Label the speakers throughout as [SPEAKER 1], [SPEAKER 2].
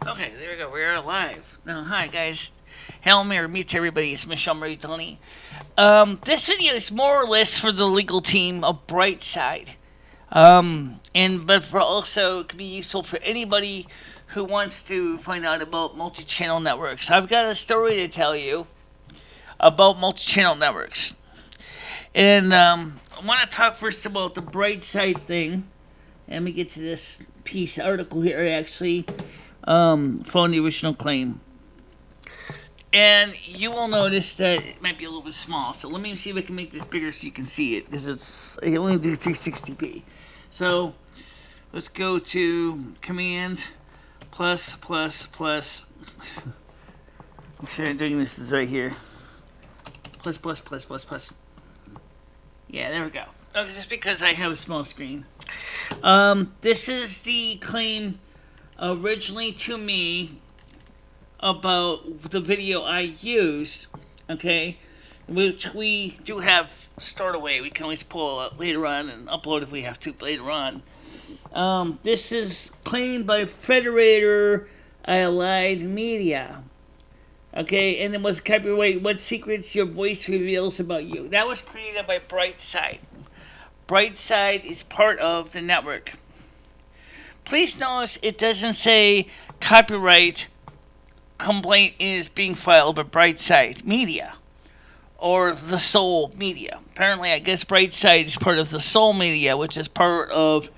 [SPEAKER 1] Okay, there we go. We are live. Now, hi guys. Hail Mary, meet everybody. It's MicheleMarieDalene. This video is more or less for the legal team of Brightside. But for also it can be useful for anybody who wants to find out about multi-channel networks. I've got a story to tell you about multi-channel networks. And I want to talk first about the Brightside thing. Let me get to this article here actually. From the original claim. And you will notice that it might be a little bit small. So let me see if I can make this bigger so you can see it. Because I only do 360p. So let's go to command plus. I'm sure I'm doing this is right here. Plus. Yeah, there we go. Oh, just because I have a small screen. This is the claim originally to me about the video I used, okay, which we do have stored away. We can always pull it later on and upload if we have to later on. This is claimed by Federator Allied Media, okay, and it was copyright What Secrets Your Voice Reveals About You. That was created by Brightside. Brightside is part of the network. Please notice it doesn't say copyright complaint is being filed by Brightside Media or the Soul Media. Apparently, I guess Brightside is part of the Soul Media, which is part of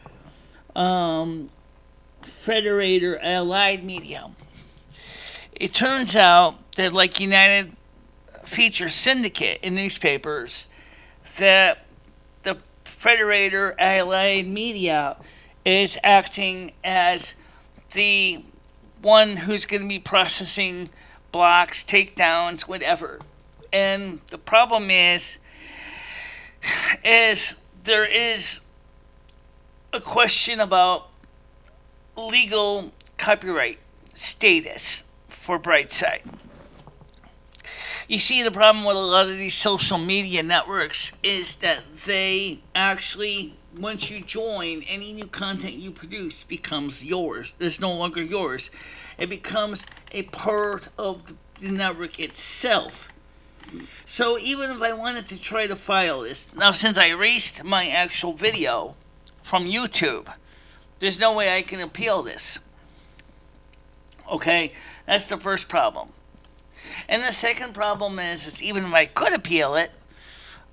[SPEAKER 1] Federator Allied Media. It turns out that, like United Feature Syndicate in newspapers, that the Federator Allied Media is acting as the one who's going to be processing blocks, takedowns, whatever. And the problem is there is a question about legal copyright status for Brightside. You see, the problem with a lot of these social media networks is that they actually, once you join, any new content you produce becomes yours. It's no longer yours. It becomes a part of the network itself. So even if I wanted to try to file this, now since I erased my actual video from YouTube, there's no way I can appeal this. Okay, that's the first problem. And the second problem is even if I could appeal it,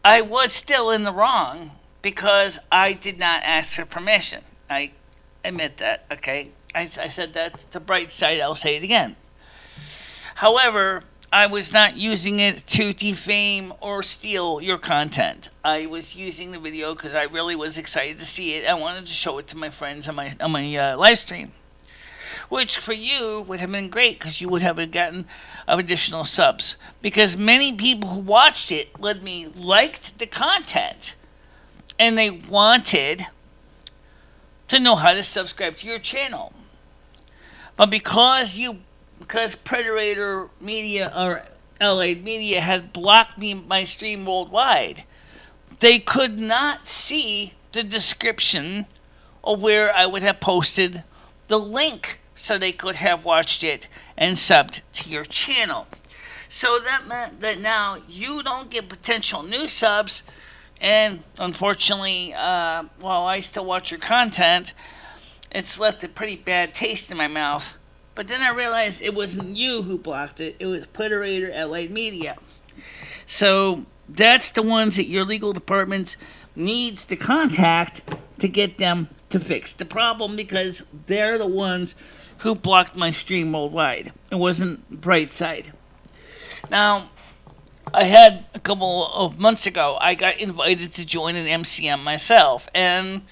[SPEAKER 1] I was still in the wrong because I did not ask for permission. I admit that, okay? I said that to Brightside, I'll say it again. However, I was not using it to defame or steal your content. I was using the video because I really was excited to see it. I wanted to show it to my friends on my live stream. Which for you would have been great because you would have gotten additional subs. Because many people who watched it liked the content and they wanted to know how to subscribe to your channel. But because Predator Media or Allied Media had blocked my stream worldwide, they could not see the description of where I would have posted the link so they could have watched it and subbed to your channel. So that meant that now you don't get potential new subs, and unfortunately, while I still watch your content, it's left a pretty bad taste in my mouth. But then I realized it wasn't you who blocked it, it was Predator Allied Media. So that's the ones that your legal department needs to contact to get them to fix the problem, because they're the ones who blocked my stream worldwide. It wasn't Brightside. Now, I had a couple of months ago, I got invited to join an MCN myself, and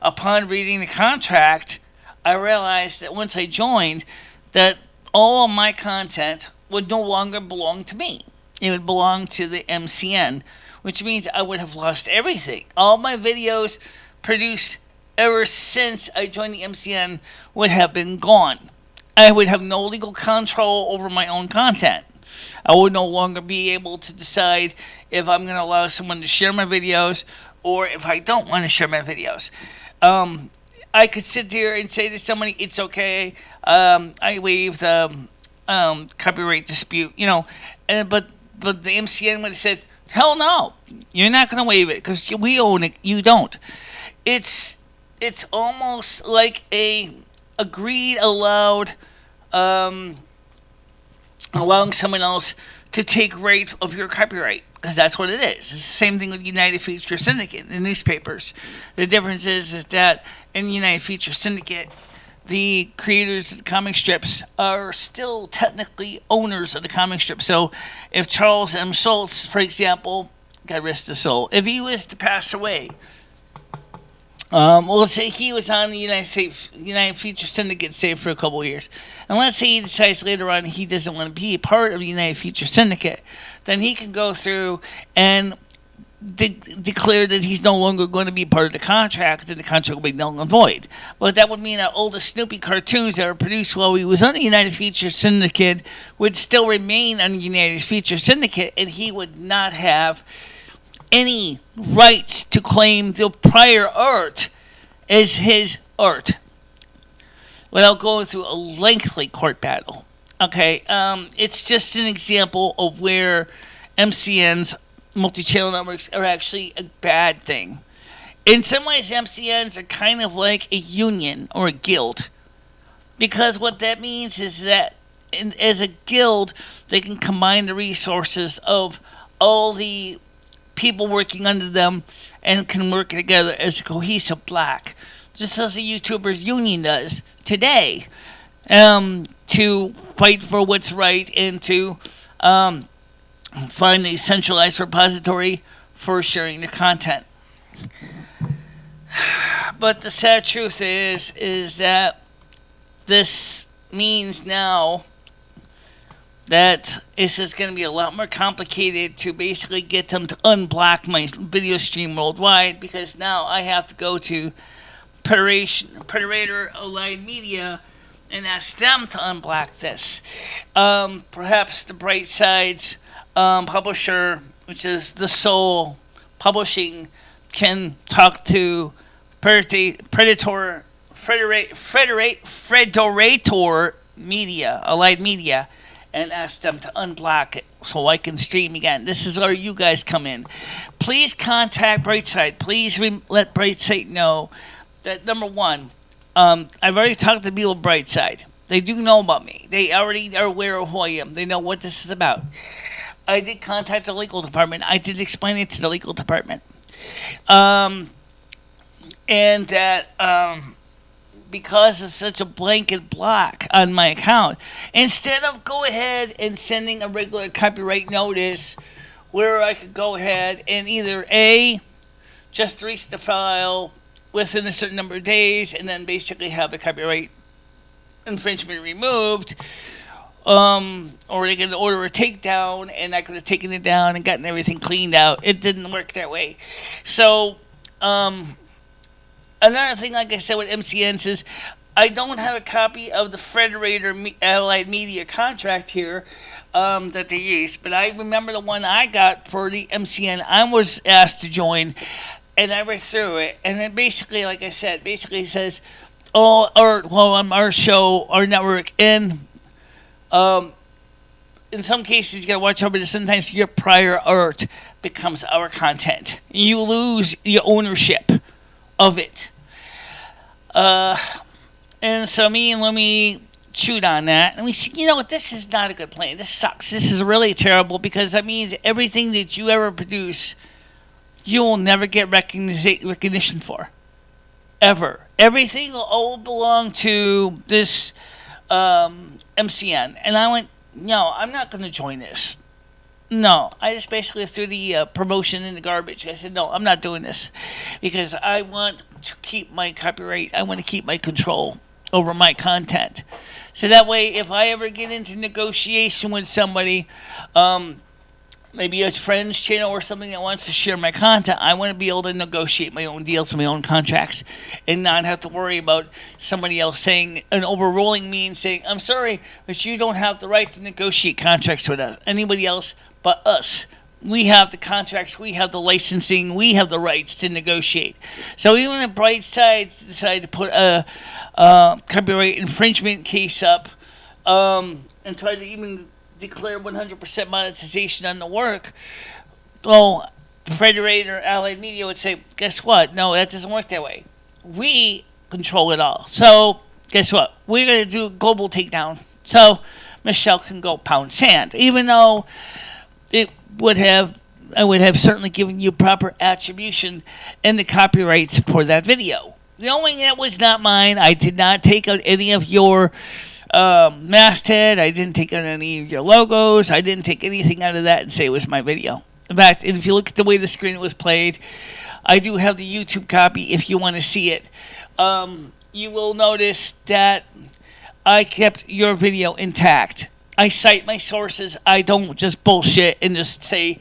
[SPEAKER 1] upon reading the contract, I realized that once I joined, that all of my content would no longer belong to me. It would belong to the MCN, which means I would have lost everything. All my videos produced ever since I joined the MCN would have been gone. I would have no legal control over my own content. I would no longer be able to decide if I'm going to allow someone to share my videos or if I don't want to share my videos. I could sit here and say to somebody, it's okay. I waive the copyright dispute, but the MCN would have said, hell no, you're not going to waive it because we own it. You don't. It's almost like a agreed allowed allowing someone else to take right of your copyright, because that's what it is. It's the same thing with United Feature Syndicate, the newspapers. The difference is that in United Feature Syndicate, the creators of the comic strips are still technically owners of the comic strip. So if Charles M. Schultz, for example, God rest his soul, if he was to pass away, let's say he was on the United Feature Syndicate, say, for a couple of years. And let's say he decides later on he doesn't want to be a part of the United Feature Syndicate. Then he can go through and declare that he's no longer going to be part of the contract, and the contract will be null and void. But that would mean that all the Snoopy cartoons that were produced while he was on the United Feature Syndicate would still remain on the United Feature Syndicate, and he would not have any rights to claim the prior art as his art without going through a lengthy court battle. Okay, it's just an example of where MCNs, multi-channel networks, are actually a bad thing. In some ways, MCNs are kind of like a union or a guild, because what that means is that as a guild, they can combine the resources of all the people working under them and can work together as a cohesive block, just as the YouTubers union does today, to fight for what's right and to find a centralized repository for sharing the content. But the sad truth is that this means now that it's just going to be a lot more complicated to basically get them to unblock my video stream worldwide, because now I have to go to Predator Allied Media and ask them to unblock this. Perhaps the Bright Side's publisher, which is The Soul Publishing, can talk to Frederator Media, Allied Media, and ask them to unblock it so I can stream again. This is where you guys come in. Please contact Brightside. Please let Brightside know that, number one, I've already talked to people at Brightside. They do know about me. They already are aware of who I am. They know what this is about. I did contact the legal department. I did explain it to the legal department. And that because it's such a blanket block on my account, instead of go ahead and sending a regular copyright notice where I could go ahead and either just release the file within a certain number of days and then basically have the copyright infringement removed, or they could order a takedown and I could have taken it down and gotten everything cleaned out. It didn't work that way. So another thing, like I said, with MCNs is I don't have a copy of the Frederator Allied Media contract here that they use, but I remember the one I got for the MCN I was asked to join, and I read through it, and it basically, like I said, basically says, on our show, our network, and in some cases, you gotta watch out, but sometimes your prior art becomes our content. You lose your ownership of it. And so me and Lumi chewed on that, and we said, you know what, this is not a good plan. This sucks. This is really terrible, because that means everything that you ever produce, you will never get recognition for. Ever. Everything will all belong to this MCN. And I went, no, I'm not going to join this. No, I just basically threw the promotion in the garbage. I said, no, I'm not doing this, because I want to keep my copyright. I want to keep my control over my content. So that way, if I ever get into negotiation with somebody, maybe a friend's channel or something that wants to share my content, I want to be able to negotiate my own deals and my own contracts and not have to worry about somebody else saying, and overruling me and saying, I'm sorry, but you don't have the right to negotiate contracts with us, anybody else but us, we have the contracts, we have the licensing, we have the rights to negotiate. So even if Brightside decided to put a copyright infringement case up, and try to even declare 100% monetization on the work, well, Federated or Allied Media would say, guess what? No, that doesn't work that way. We control it all. So guess what? We're going to do a global takedown. So Michelle can go pound sand, even though I would have certainly given you proper attribution in the copyrights for that video. Knowing that was not mine, I did not take out any of your masthead. I didn't take out any of your logos. I didn't take anything out of that and say it was my video. In fact, if you look at the way the screen was played, I do have the YouTube copy if you want to see it. You will notice that I kept your video intact. I cite my sources. I don't just bullshit and just say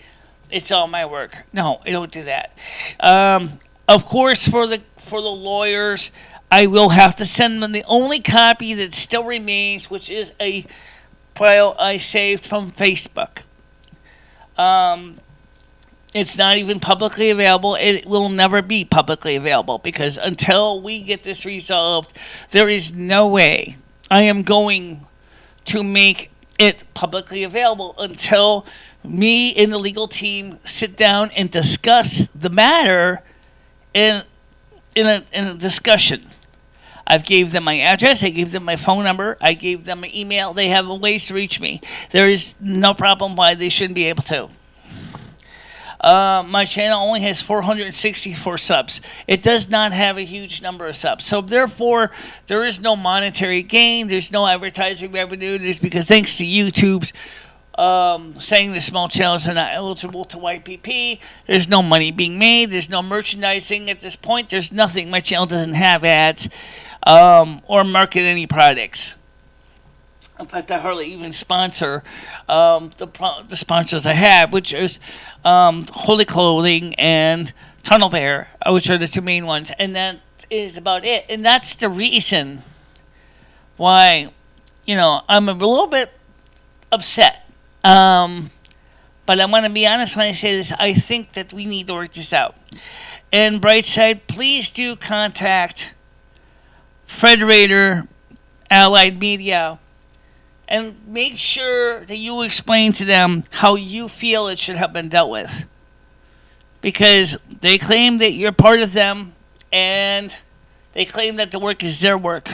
[SPEAKER 1] it's all my work. No, I don't do that. Of course, for the lawyers, I will have to send them the only copy that still remains, which is a file I saved from Facebook. It's not even publicly available. It will never be publicly available because until we get this resolved, there is no way I am going to make it publicly available until me and the legal team sit down and discuss the matter in a discussion. I've gave them my address. I gave them my phone number. I gave them my email. They have ways to reach me. There is no problem why they shouldn't be able to. My channel only has 464 subs. It does not have a huge number of subs. So therefore, there is no monetary gain. There's no advertising revenue. There's because thanks to YouTube's saying the small channels are not eligible to YPP, there's no money being made. There's no merchandising at this point. There's nothing. My channel doesn't have ads or market any products. In fact, I hardly even sponsor the sponsors I have, which is Holy Clothing and Tunnel Bear, which are the two main ones. And that is about it. And that's the reason why, I'm a little bit upset. But I want to be honest when I say this. I think that we need to work this out. And Brightside, please do contact Federator, Allied Media, and make sure that you explain to them how you feel it should have been dealt with. Because they claim that you're part of them, and they claim that the work is their work.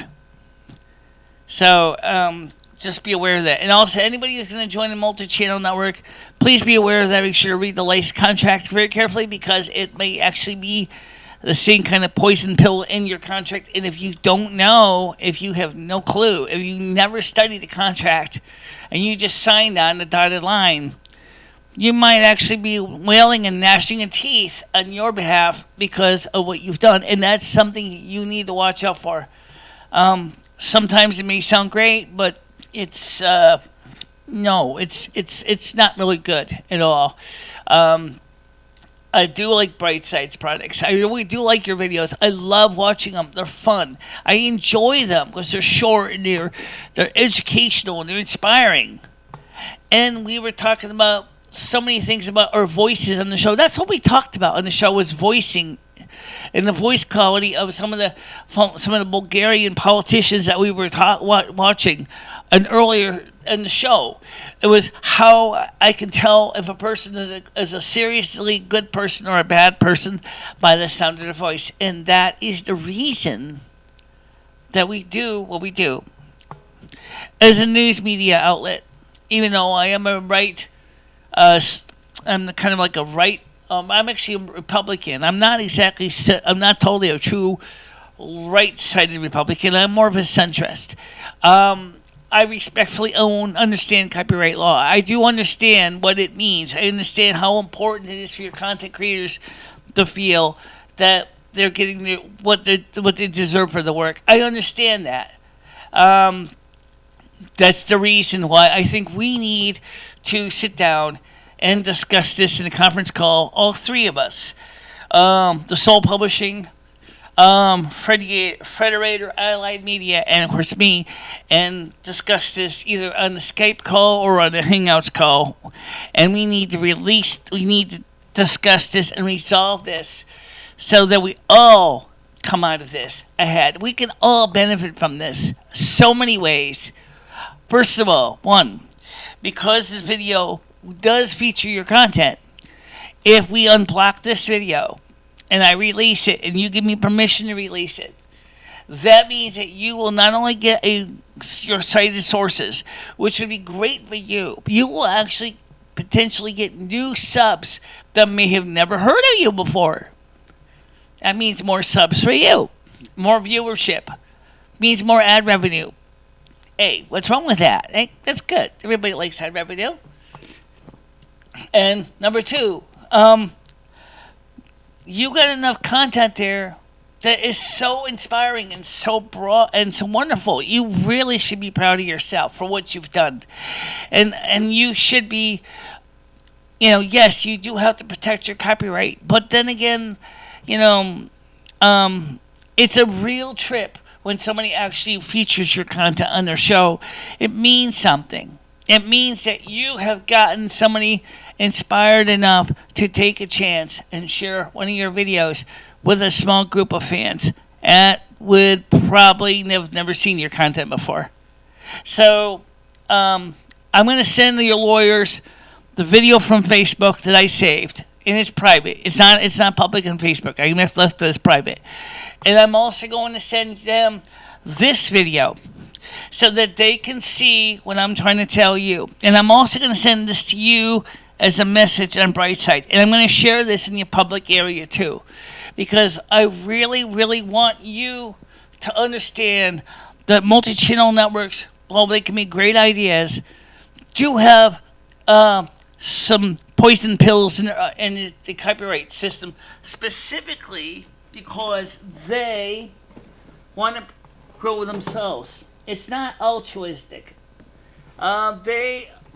[SPEAKER 1] So, just be aware of that. And also, anybody who's going to join the multi-channel network, please be aware of that. Make sure to read the license contract very carefully because it may actually be the same kind of poison pill in your contract. And if you don't know, if you have no clue, if you never studied the contract and you just signed on the dotted line, you might actually be wailing and gnashing of teeth on your behalf because of what you've done. And that's something you need to watch out for. Sometimes it may sound great, but it's no, it's not really good at all. I do like Brightside's products. I really do like your videos. I love watching them. They're fun. I enjoy them because they're short and they're educational and they're inspiring. And we were talking about so many things about our voices on the show. That's what we talked about on the show was voicing and the voice quality of some of the Bulgarian politicians that we were watching and earlier in the show. It was how I can tell if a person is a seriously good person or a bad person by the sound of their voice. And that is the reason that we do what we do. As a news media outlet, even though I am I'm kind of like a right, I'm actually a Republican. I'm not totally a true right-sided Republican. I'm more of a centrist. I respectfully understand copyright law. I do understand what it means. I understand how important it is for your content creators to feel that they're getting what they deserve for the work. I understand that. That's the reason why I think we need to sit down and discuss this in a conference call, all three of us. The Soul Publishing, Federator Allied Media, and of course me, and discuss this either on the Skype call or on the Hangouts call. And we need to discuss this and resolve this so that we all come out of this ahead. We can all benefit from this so many ways. First of all, one, because this video does feature your content, if we unblock this video and I release it and you give me permission to release it, that means that you will not only get your cited sources, which would be great for you, you will actually potentially get new subs that may have never heard of you before. That means more subs for you, more viewership, means more ad revenue. Hey, what's wrong with that? Hey, that's good. Everybody likes ad revenue. And number two, you got enough content there that is so inspiring and so broad and so wonderful. You really should be proud of yourself for what you've done. And you should be, yes, you do have to protect your copyright. But then again, it's a real trip when somebody actually features your content on their show. It means something. It means that you have gotten somebody inspired enough to take a chance and share one of your videos with a small group of fans that would probably never seen your content before. So I'm going to send your lawyers the video from Facebook that I saved, and it's private. It's not public on Facebook. I left this private. And I'm also going to send them this video so that they can see what I'm trying to tell you. And I'm also going to send this to you as a message on Brightside. And I'm going to share this in your public area too, because I really, really want you to understand that multi-channel networks, while they can be great ideas, do have some poison pills in the copyright system, specifically because they want to grow themselves. It's not altruistic. A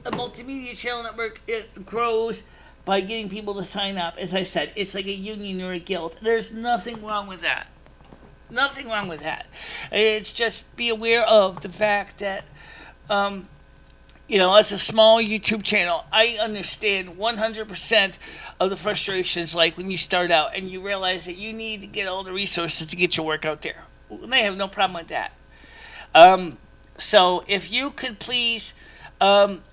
[SPEAKER 1] multimedia channel network, it grows by getting people to sign up. As I said, it's like a union or a guild. There's nothing wrong with that. Nothing wrong with that. It's just be aware of the fact that, as a small YouTube channel, I understand 100% of the frustrations, like when you start out and you realize that you need to get all the resources to get your work out there. And I have no problem with that. So if you could please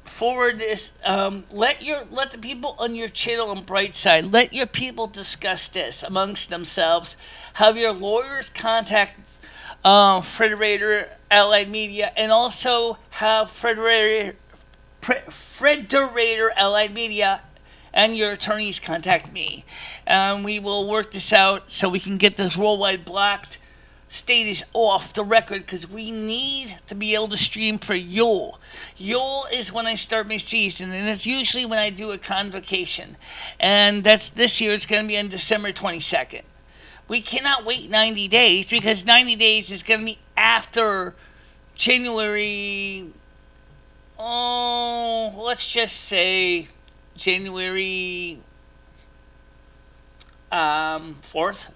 [SPEAKER 1] forward this, let the people on your channel on Brightside, let your people discuss this amongst themselves. Have your lawyers contact Federator Allied Media, and also have Federator Allied Media and your attorneys contact me. We will work this out so we can get this worldwide blocked status off the record, because we need to be able to stream for Yule. Yule is when I start my season, and it's usually when I do a convocation. And that's this year. It's going to be on December 22nd. We cannot wait 90 days, because 90 days is going to be after January, let's just say January 4th.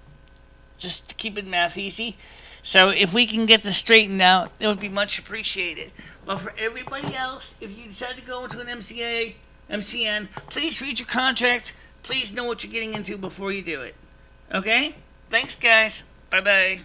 [SPEAKER 1] Just to keep it math easy. So if we can get this straightened out, it would be much appreciated. But for everybody else, if you decide to go into an MCN, please read your contract. Please know what you're getting into before you do it. Okay? Thanks, guys. Bye-bye.